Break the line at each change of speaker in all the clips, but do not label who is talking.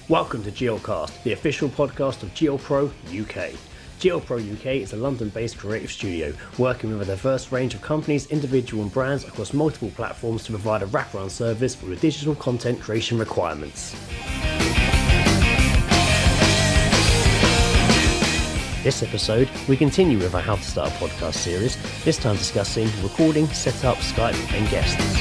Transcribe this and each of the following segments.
Welcome to GLCast, the official podcast of GLProUK. GLProUK is a London-based creative studio working with a diverse range of companies, individual and brands across multiple platforms to provide a wraparound service for your digital content creation requirements. This episode, we continue with our How to Start a Podcast series, this time discussing recording, setup, Skype and Guests.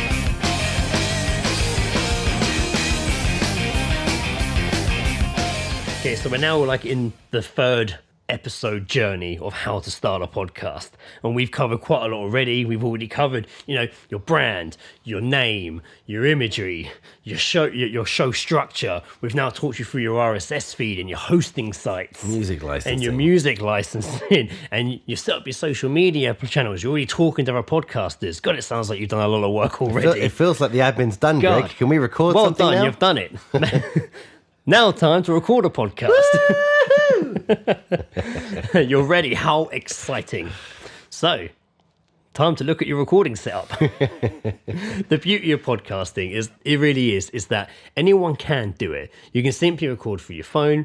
Okay, so we're now in the third episode journey of how to start a podcast, and we've covered quite a lot already. We've already covered, your brand, your name, your imagery, your show structure. We've now talked you through your RSS feed and your hosting sites,
music licensing,
and your music licensing, and you set up your social media channels. You're already talking to other podcasters. God, it sounds like you've done a lot of work already.
It feels like the admin's done,
God.
Greg. Can we record
well
something
done,
now?
You've done it. Now time to record a podcast. You're ready. How exciting. So, time to look at your recording setup. The beauty of podcasting is that anyone can do it. You can simply record through your phone,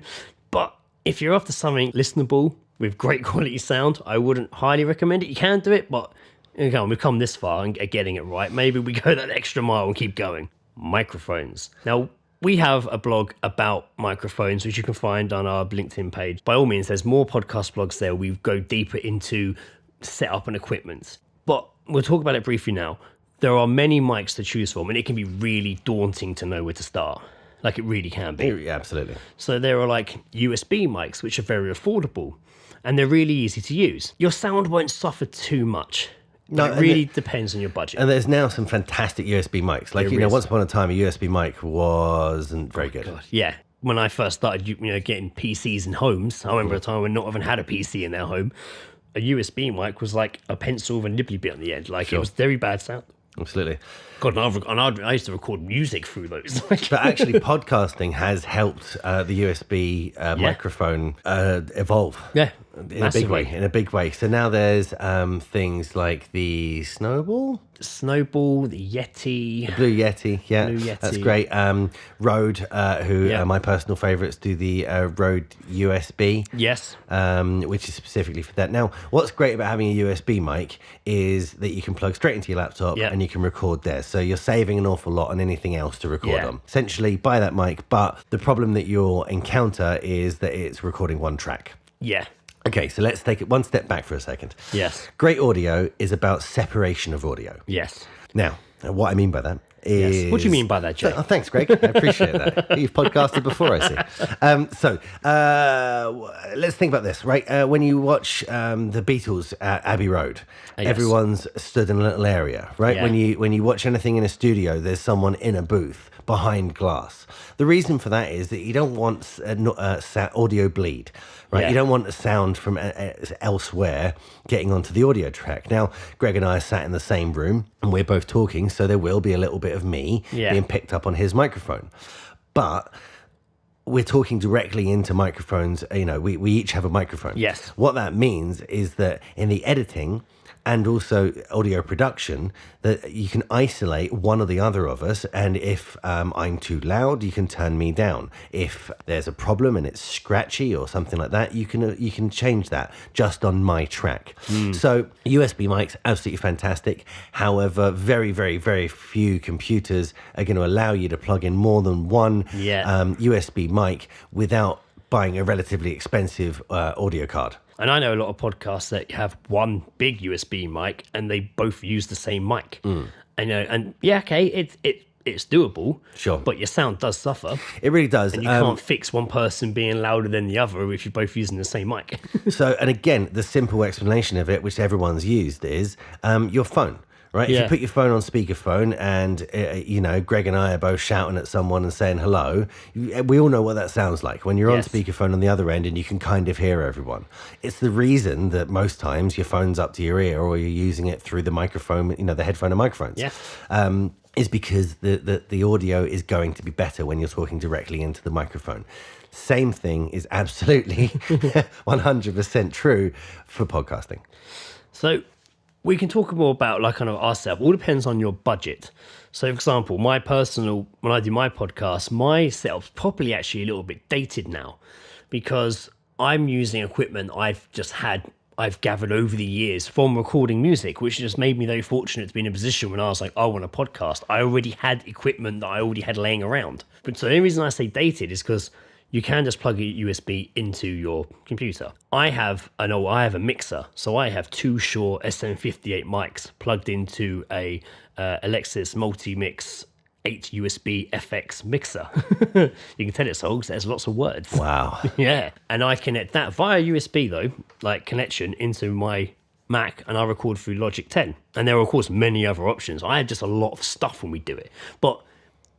but if you're after something listenable with great quality sound, I wouldn't highly recommend it. You can do it, but we've come this far and getting it right. Maybe we go that extra mile and keep going. Microphones. Now, we have a blog about microphones, which you can find on our LinkedIn page. By all means, there's more podcast blogs there. We go deeper into setup and equipment. But we'll talk about it briefly now. There are many mics to choose from, and it can be really daunting to know where to start. It really can be.
Yeah, absolutely.
So there are USB mics, which are very affordable, and they're really easy to use. Your sound won't suffer too much. No, it really depends on your budget.
And there's now some fantastic USB mics. Once upon a time, a USB mic wasn't very good.
God. Yeah. When I first started, getting PCs in homes, I remember a time when not even had a PC in their home. A USB mic was like a pencil with a nibbly bit on the end. It was very bad sound.
Absolutely.
God, I used to record music through those.
But actually, podcasting has helped the USB microphone evolve.
Yeah.
In a big way. So now there's things like the Snowball,
the Yeti,
the Blue Yeti. Yeah,
Blue Yeti.
That's great. Rode, who are my personal favourites, do the Rode USB.
Yes.
Which is specifically for that. Now, what's great about having a USB mic is that you can plug straight into your laptop and you can record there. So you're saving an awful lot on anything else to record on. Essentially, buy that mic, but the problem that you'll encounter is that it's recording one track.
Yeah.
Okay, so let's take it one step back for a second.
Yes.
Great audio is about separation of audio.
Yes.
Now, what I mean by that is...
Yes. What do you mean by that, Jay?
Thanks, Greg. I appreciate that. You've podcasted before, I see. Let's think about this, right? When you watch the Beatles at Abbey Road, everyone's stood in a little area, right?
Yeah.
When you watch anything in a studio, there's someone in a booth behind glass. The reason for that is that you don't want audio bleed, right?
Yeah.
You don't want a sound from elsewhere getting onto the audio track. Now, Greg and I are sat in the same room and we're both talking, so there will be a little bit of me being picked up on his microphone. But we're talking directly into microphones. We each have a microphone.
Yes.
What that means is that in the editing and also audio production, that you can isolate one or the other of us, and if I'm too loud, you can turn me down. If there's a problem and it's scratchy or something like that, you can change that just on my track. So USB mics, absolutely fantastic. However, very, very, very few computers are going to allow you to plug in more than one USB mic without buying a relatively expensive audio card.
And I know a lot of podcasts that have one big USB mic and they both use the same mic. It's doable.
Sure.
But your sound does suffer.
It really does.
And you can't fix one person being louder than the other if you're both using the same mic.
And again, the simple explanation of it, which everyone's used, is your phone. Right?
Yeah.
If you put your phone on speakerphone and, Greg and I are both shouting at someone and saying hello, we all know what that sounds like when you're on speakerphone on the other end and you can kind of hear everyone. It's the reason that most times your phone's up to your ear or you're using it through the microphone, the headphone and microphones.
Yeah.
Is because the audio is going to be better when you're talking directly into the microphone. Same thing is absolutely 100% true for podcasting.
So we can talk more about like kind of our setup. All depends on your budget. So, for example, when I do my podcast, my setup's probably actually a little bit dated now because I'm using equipment I've gathered over the years from recording music, which just made me very fortunate to be in a position when I was like, I want a podcast. I already had equipment that I already had laying around. But so the only reason I say dated is because you can just plug a USB into your computer. I have a mixer, so I have two Shure SM58 mics plugged into a Alexis Multi-Mix 8 USB FX mixer. You can tell it's old because it has lots of words.
Wow.
Yeah. And I connect that via USB though, like connection into my Mac, and I record through Logic 10. And there are of course many other options. I have just a lot of stuff when we do it. But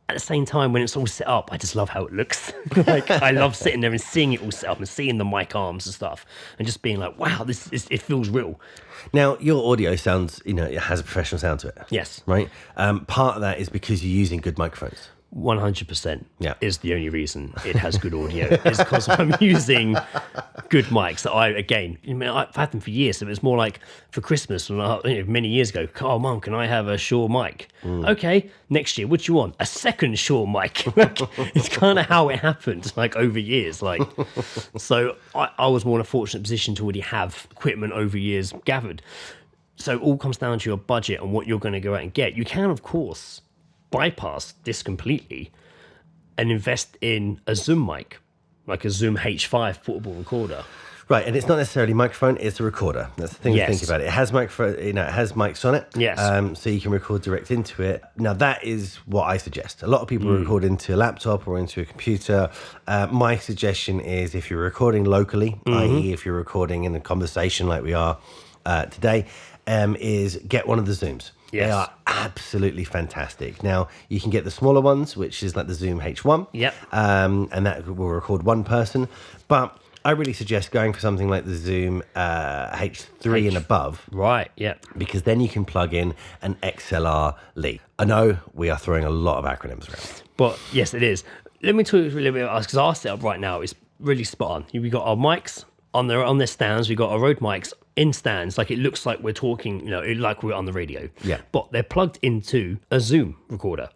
at the same time, when it's all set up, I just love how it looks. Like I love sitting there and seeing it all set up and seeing the mic arms and stuff and just being like, wow, it feels real.
Now, your audio sounds, it has a professional sound to it.
Yes.
Right? Part of that is because you're using good microphones.
100% is the only reason it has good audio is because I'm using good mics that I've had them for years. So it's more like for Christmas many years ago, oh mum, can I have a Shure mic? Okay, next year, what do you want? A second Shure mic. Like, it's kind of how it happened, like over years. Like, so I was more in a fortunate position to already have equipment over years gathered. So it all comes down to your budget and what you're going to go out and get. You can, of course, bypass this completely and invest in a Zoom mic, like a Zoom H5 portable recorder.
Right, and it's not necessarily microphone; it's a recorder. That's the thing to think about. It has microphone, it has mics on it.
Yes.
So you can record direct into it. Now that is what I suggest. A lot of people record into a laptop or into a computer. My suggestion is if you're recording locally, i.e., if you're recording in a conversation like we are today, is get one of the Zooms.
Yes.
They are absolutely fantastic. Now, you can get the smaller ones, which is like the Zoom H1.
Yep.
And that will record one person. But I really suggest going for something like the Zoom H3 and above.
Right, yeah.
Because then you can plug in an XLR lead. I know we are throwing a lot of acronyms around.
But yes, it is. Let me talk a little bit about us, because our setup right now is really spot on. We've got our mics on their stands. We've got our Rode mics in stands, like it looks like we're talking, like we're on the radio.
Yeah.
But they're plugged into a Zoom recorder.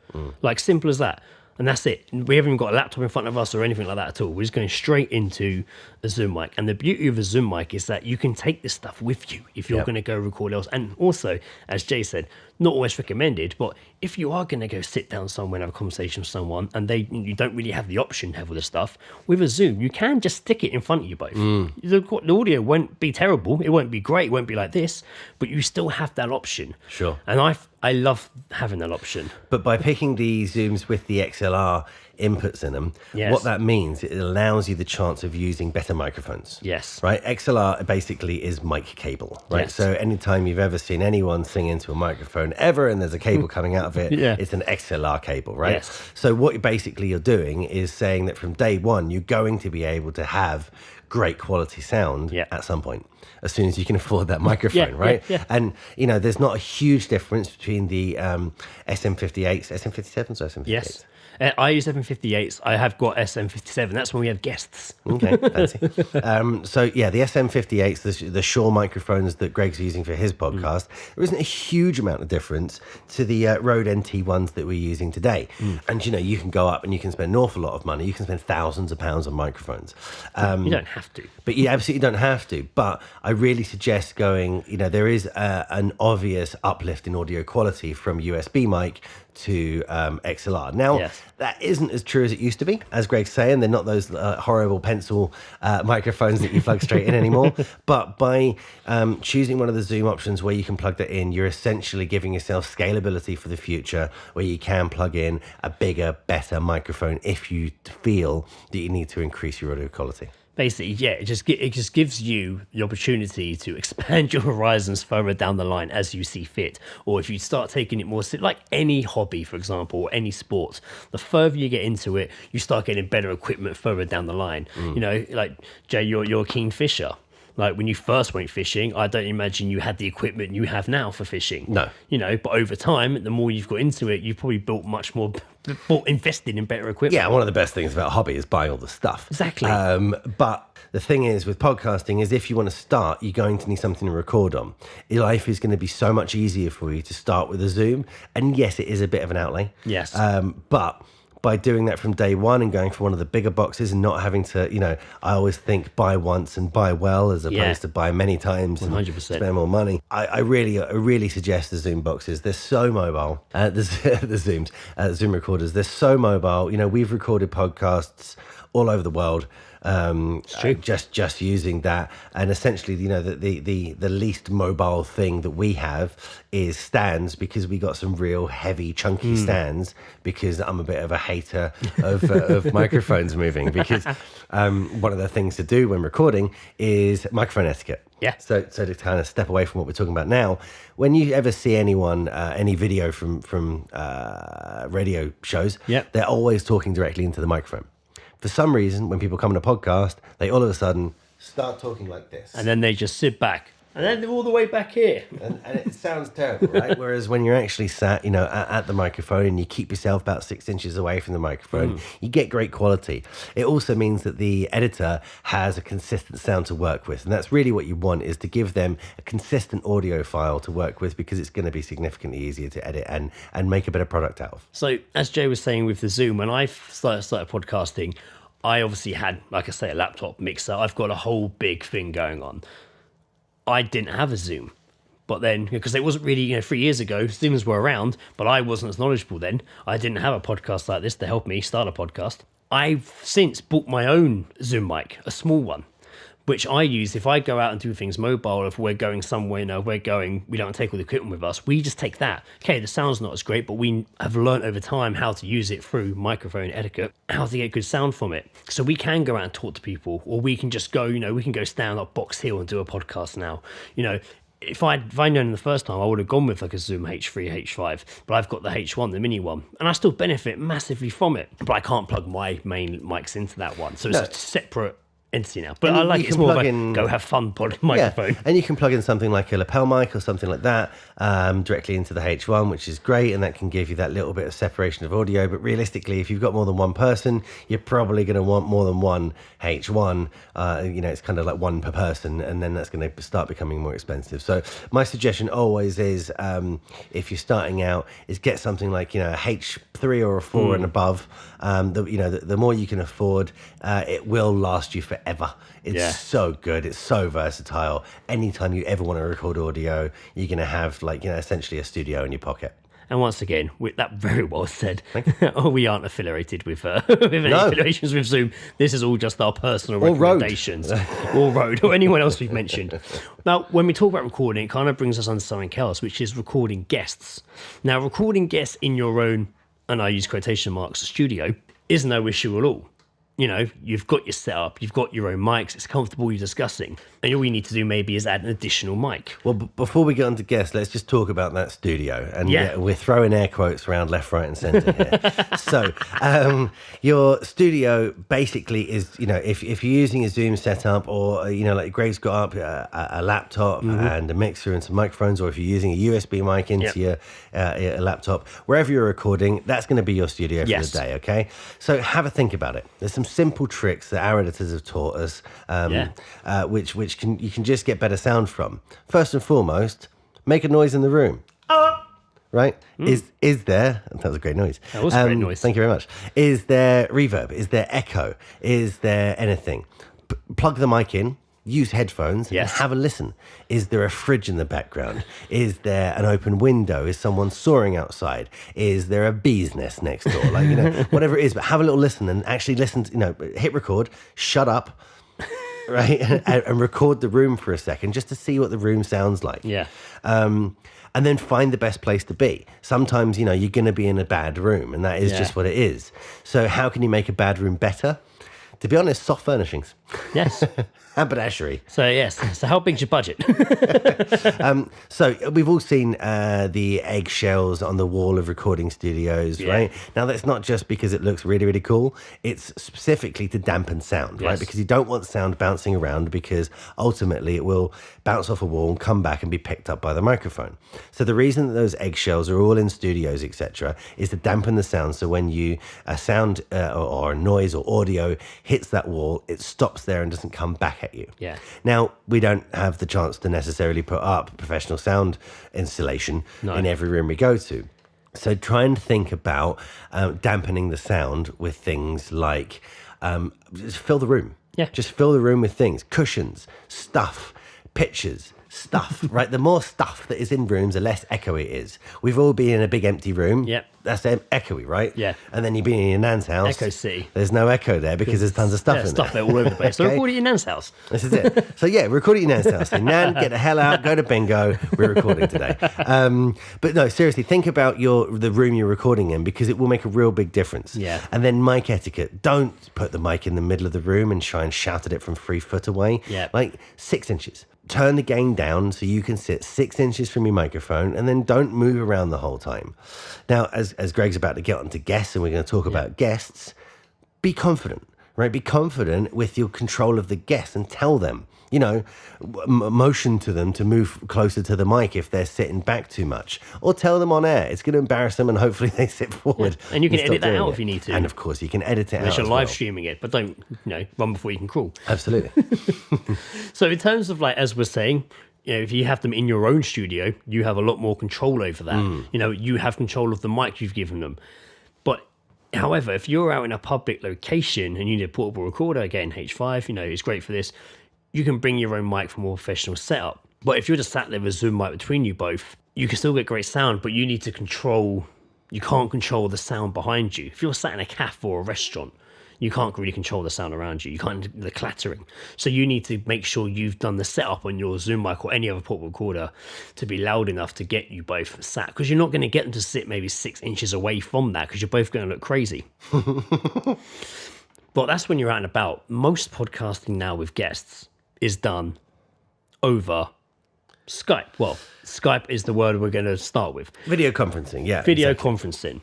Like simple as that. And that's it. We haven't even got a laptop in front of us or anything like that at all. We're just going straight into a Zoom mic. And the beauty of a Zoom mic is that you can take this stuff with you if you're going to go record else. And also, as Jay said, not always recommended, but if you are going to go sit down somewhere and have a conversation with someone and you don't really have the option to have all this stuff, with a Zoom, you can just stick it in front of you both. The audio won't be terrible. It won't be great. It won't be like this, but you still have that option.
Sure.
And I love having that option.
But by picking the Zooms with the XLR inputs in them, what that means, it allows you the chance of using better microphones.
Yes.
Right? XLR basically is mic cable, right?
Yes.
So anytime you've ever seen anyone sing into a microphone ever and there's a cable coming out of it, it's an XLR cable, right?
Yes.
So what basically you're doing is saying that from day one, you're going to be able to have great quality sound at some point, as soon as you can afford that microphone, right?
Yeah.
And, there's not a huge difference between the SM58s, SM57s or SM58s?
Yes. I use SM58s. I have got SM57. That's when we have guests.
Okay, fancy. The SM58s, the Shure microphones that Greg's using for his podcast, there isn't a huge amount of difference to the Rode NT ones that we're using today. And, you can go up and you can spend an awful lot of money. You can spend thousands of pounds on microphones.
You don't have to.
But you absolutely don't have to. But I really suggest going, there is an obvious uplift in audio quality from USB mic to XLR. Now, that isn't as true as it used to be. As Greg's saying, they're not those horrible pencil microphones that you plug straight in anymore. But by choosing one of the Zoom options where you can plug that in, you're essentially giving yourself scalability for the future, where you can plug in a bigger, better microphone if you feel that you need to increase your audio quality.
Basically, it just gives you the opportunity to expand your horizons further down the line as you see fit. Or if you start taking it more, like any hobby, for example, or any sport, the further you get into it, you start getting better equipment further down the line. Like Jay, you're a keen fisher. Like when you first went fishing, I don't imagine you had the equipment you have now for fishing.
No.
But over time, the more you've got into it, you've probably built much more, invested in better equipment.
Yeah, one of the best things about a hobby is buying all the stuff.
Exactly.
But the thing is with podcasting is if you want to start, you're going to need something to record on. Your life is going to be so much easier for you to start with a Zoom. And yes, it is a bit of an outlay.
Yes.
But by doing that from day one and going for one of the bigger boxes and not having to, I always think buy once and buy well as opposed to buy many times
100%.
and spend more money. I really suggest the Zoom boxes. They're so mobile. The Zooms, Zoom recorders, they're so mobile. We've recorded podcasts all over the world. Just using that, and essentially the least mobile thing that we have is stands, because we got some real heavy chunky stands, because I'm a bit of a hater of microphones moving, because one of the things to do when recording is microphone etiquette.
Yeah.
So to kind of step away from what we're talking about now, when you ever see anyone, any video from radio shows, they're always talking directly into the microphone. For some reason, when people come on a podcast, they all of a sudden start talking like this.
And then they just sit back. And then they're all the way back here.
And it sounds terrible, right? Whereas when you're actually sat, at the microphone and you keep yourself about 6 inches away from the microphone, you get great quality. It also means that the editor has a consistent sound to work with. And that's really what you want, is to give them a consistent audio file to work with, because it's going to be significantly easier to edit and make a better product out of.
So as Jay was saying with the Zoom, when I started podcasting, I obviously had, like I say, a laptop mixer. I've got a whole big thing going on. I didn't have a Zoom, but then, because it wasn't really, 3 years ago, Zooms were around, but I wasn't as knowledgeable then. I didn't have a podcast like this to help me start a podcast. I've since bought my own Zoom mic, a small one, which I use if I go out and do things mobile. If we're going somewhere, we don't take all the equipment with us. We just take that. Okay, the sound's not as great, but we have learned over time how to use it through microphone etiquette, how to get good sound from it. So we can go out and talk to people, or we can just go, we can go stand up Box Hill and do a podcast now. If I'd known the first time, I would have gone with like a Zoom H3, H5, but I've got the H1, the mini one, and I still benefit massively from it. But I can't plug my main mics into that one, so it's a separate entity now. But I like it's more of a go have fun microphone.
And you can plug in something like a lapel mic or something like that directly into the H1, which is great, and that can give you that little bit of separation of audio. But realistically, if you've got more than one person, you're probably going to want more than one H1. It's kind of like one per person, and then that's going to start becoming more expensive. So my suggestion always is, if you're starting out, is get something like a H3 or a 4 and above. The more you can afford, it will last you forever. It's so good. It's so versatile. Anytime you ever want to record audio, you're going to have essentially a studio in your pocket.
And once again, that very well said. We aren't affiliated with any affiliations with Zoom. This is all just our personal recommendations. Or Rode, or anyone else we've mentioned. Now, when we talk about recording, it kind of brings us on to something else, which is recording guests. Now, recording guests in your own, and I use quotation marks, studio, is no issue at all. You've got your setup, you've got your own mics, it's comfortable, you're discussing. And all you need to do maybe is add an additional mic.
Well, before we get on to guests, let's just talk about that studio. And we're throwing air quotes around left, right, and centre here. So your studio basically is, if you're using a Zoom setup, or, like Greg's got up a laptop and a mixer and some microphones, or if you're using a USB mic into your laptop, wherever you're recording, that's going to be your studio for the day, okay? So have a think about it. There's some simple tricks that our editors have taught us, which you can just get better sound from. First and foremost, make a noise in the room. Right? Is there? That was a great noise.
That was a great noise.
Thank you very much. Is there reverb? Is there echo? Is there anything? Plug the mic in. Use headphones and have a listen. Is there a fridge in the background? Is there an open window? Is someone sawing outside? Is there a bee's nest next door? Whatever it is, but have a little listen and actually listen to, hit record, shut up, right? and record the room for a second just to see what the room sounds like.
Yeah.
And then find the best place to be. Sometimes, you're going to be in a bad room, and that is just what it is. So how can you make a bad room better? To be honest, soft furnishings.
Yes.
Haberdashery.
So yes. So how big's your budget?
So we've all seen the eggshells on the wall of recording studios, right? Now that's not just because it looks really, really cool. It's specifically to dampen sound, right? Because you don't want sound bouncing around, because ultimately it will bounce off a wall and come back and be picked up by the microphone. So the reason that those eggshells are all in studios, etc., is to dampen the sound. So when a sound or a noise or audio hits that wall, it stops there and doesn't come back at you.
Yeah.
Now, we don't have the chance to necessarily put up professional sound installation in every room we go to. So try and think about dampening the sound with things like just fill the room.
Yeah.
Just fill the room with things, cushions, stuff, pictures, stuff, right? The more stuff that is in rooms, the less echoey it is. We've all been in a big empty room.
Yep.
That's echoey, right?
Yeah.
And then you've been in your nan's house.
Echo City.
There's no echo there because there's tons of stuff in there.
Stuff there all over the place. So record it in Nan's house.
This is it. So yeah, record at your nan's house. Say, Nan, get the hell out, go to bingo. We're recording today. But no, seriously, think about the room you're recording in, because it will make a real big difference.
Yeah.
And then mic etiquette. Don't put the mic in the middle of the room and try and shout at it from 3 foot away.
Yeah.
Like 6 inches. Turn the gain down so you can sit 6 inches from your microphone, and then don't move around the whole time. Now, as Greg's about to get onto guests, and we're going to talk about guests, be confident, right? Be confident with your control of the guests, and tell them, motion to them to move closer to the mic if they're sitting back too much, or tell them on air. It's going to embarrass them, and hopefully they sit forward.
Yeah. And you can
stop
edit that
doing
out
it.
if you need to.
And of course, you can edit it out.
Unless you're
as
live
well.
streaming it, but don't, run before you can crawl.
Absolutely.
So in terms of, as we're saying, if you have them in your own studio, you have a lot more control over that. You have control of the mic you've given them. But however, if you're out in a public location and you need a portable recorder, again, H5, it's great for this. You can bring your own mic for more professional setup. But if you're just sat there with a Zoom mic between you both, you can still get great sound, but you need to you can't control the sound behind you. If you're sat in a cafe or a restaurant, you can't really control the sound around you. You can't do the clattering. So you need to make sure you've done the setup on your Zoom mic or any other portable recorder to be loud enough to get you both sat. Because you're not going to get them to sit maybe 6 inches away from that, because you're both going to look crazy. But that's when you're out and about. Most podcasting now with guests is done over Skype. Well, Skype is the word we're going to start with.
Video conferencing, yeah.
Video conferencing.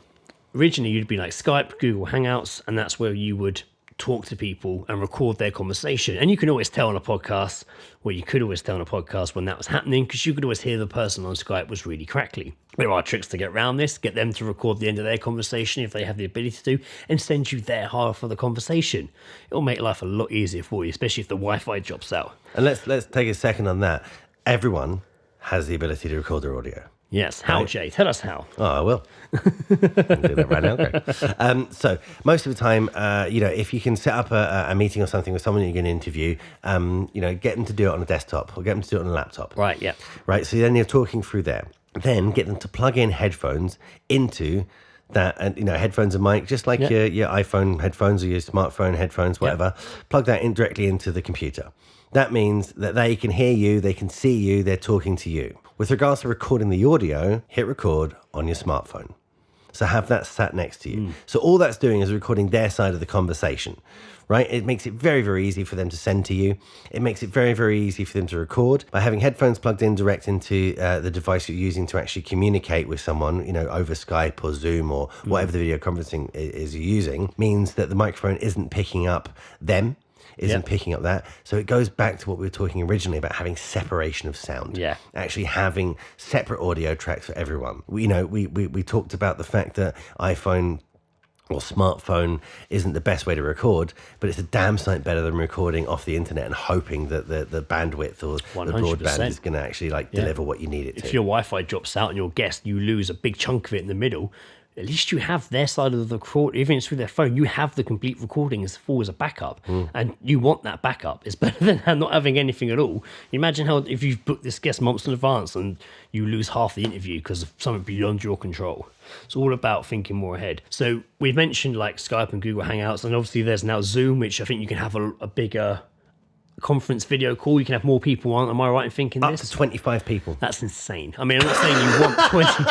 Originally, you'd be like Skype, Google Hangouts, and that's where you would talk to people and record their conversation. And you can always tell on a podcast, you could always tell on a podcast when that was happening, because you could always hear the person on Skype was really crackly. There are tricks to get around this, get them to record the end of their conversation if they have the ability to, and send you their half of the conversation. It'll make life a lot easier for you, especially if the Wi-Fi drops out.
And let's take a second on that. Everyone has the ability to record their audio.
Yes. How, Jay? Tell us how.
Oh, I will. I can do that right now. Okay. So most of the time, if you can set up a meeting or something with someone you're going to interview, get them to do it on a desktop or get them to do it on a laptop.
Right, yeah.
Right, so then you're talking through there. Then get them to plug in headphones into that, and headphones and mic, just like your iPhone headphones or your smartphone headphones, whatever. Plug that in directly into the computer. That means that they can hear you, they can see you, they're talking to you. With regards to recording the audio, hit record on your smartphone. So have that sat next to you. So all that's doing is recording their side of the conversation, right? It makes it very, very easy for them to send to you. It makes it very, very easy for them to record. By having headphones plugged in direct into the device you're using to actually communicate with someone, over Skype or Zoom or whatever the video conferencing is you're using, means that the microphone isn't picking up them. Isn't picking up that. So it goes back to what we were talking originally about having separation of sound.
Yeah.
Actually having separate audio tracks for everyone. We talked about the fact that iPhone or smartphone isn't the best way to record, but it's a damn sight better than recording off the internet and hoping that the bandwidth or 100%. The broadband is going to actually deliver what you need it to.
If your Wi-Fi drops out and your guest, you lose a big chunk of it in the middle. At least you have their side of the record, even if it's through their phone, you have the complete recording as a backup. And you want that backup. It's better than not having anything at all. Imagine how if you've booked this guest months in advance and you lose half the interview because of something beyond your control. It's all about thinking more ahead. So we've mentioned Skype and Google Hangouts, and obviously there's now Zoom, which I think you can have a bigger conference video call. You can have more people on. Am I right in thinking
Up
this?
to 25 people.
That's insane. I mean, I'm not saying you want 20.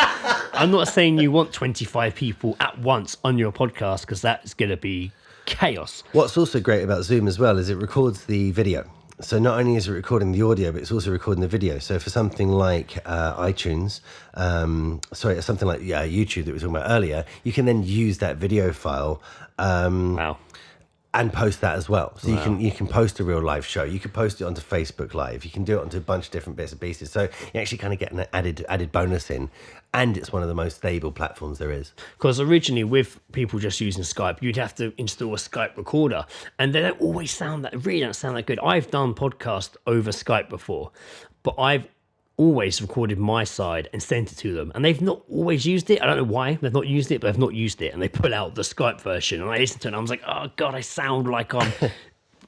I'm not saying you want 25 people at once on your podcast, because that's going to be chaos.
What's also great about Zoom as well is it records the video. So not only is it recording the audio, but it's also recording the video. So for something like iTunes, something like YouTube that we were talking about earlier, you can then use that video file.
Wow.
And post that as well. So you can post a real live show. You can post it onto Facebook Live. You can do it onto a bunch of different bits and pieces. So you actually kind of get an added bonus in. And it's one of the most stable platforms there is.
Because originally with people just using Skype, you'd have to install a Skype recorder. And they don't always really don't sound that good. I've done podcasts over Skype before, but I've always recorded my side and sent it to them, and they've not always used it. I don't know why they've not used it, but they've not used it, and they pull out the Skype version, and I listen to it and I was like, oh god, I sound like I'm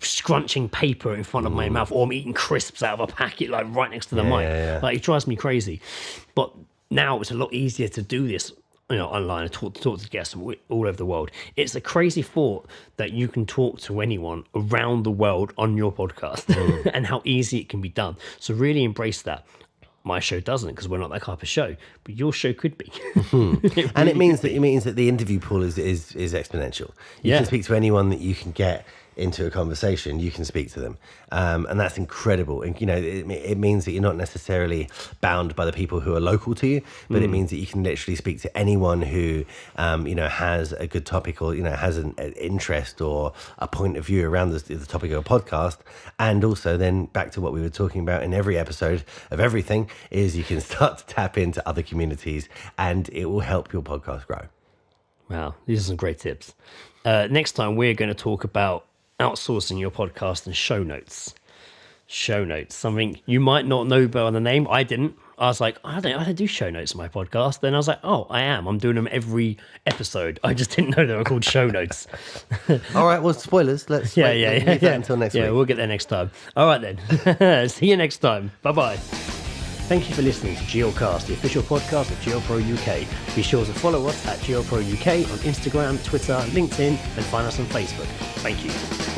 scrunching paper in front of my mouth, or I'm eating crisps out of a packet like right next to the mic. Like, it drives me crazy. But now it's a lot easier to do this, online and talk to guests all over the world. It's a crazy thought that you can talk to anyone around the world on your podcast and how easy it can be done. So really embrace that. My show doesn't, because we're not that type of show, but your show could be.
And it means that the interview pool is exponential. You can speak to anyone that you can get into a conversation. You can speak to them, and that's incredible. And it means that you're not necessarily bound by the people who are local to you, but it means that you can literally speak to anyone who has a good topic, or has an interest or a point of view around the topic of a podcast. And also then back to what we were talking about in every episode of everything, is you can start to tap into other communities, and it will help your podcast grow.
Wow, these are some great tips. Next time we're going to talk about outsourcing your podcast and show notes. Something you might not know by the name. I didn't. I was like, I don't do show notes in my podcast. Then I was like, oh, I am. I'm doing them every episode. I just didn't know they were called show notes.
All right, well, spoilers. Let's leave that until next week.
Yeah, we'll get there next time. All right then. See you next time. Bye-bye. Thank you for listening to GLCast, the official podcast of GLProUK. Be sure to follow us at GLProUK on Instagram, Twitter, LinkedIn, and find us on Facebook. Thank you.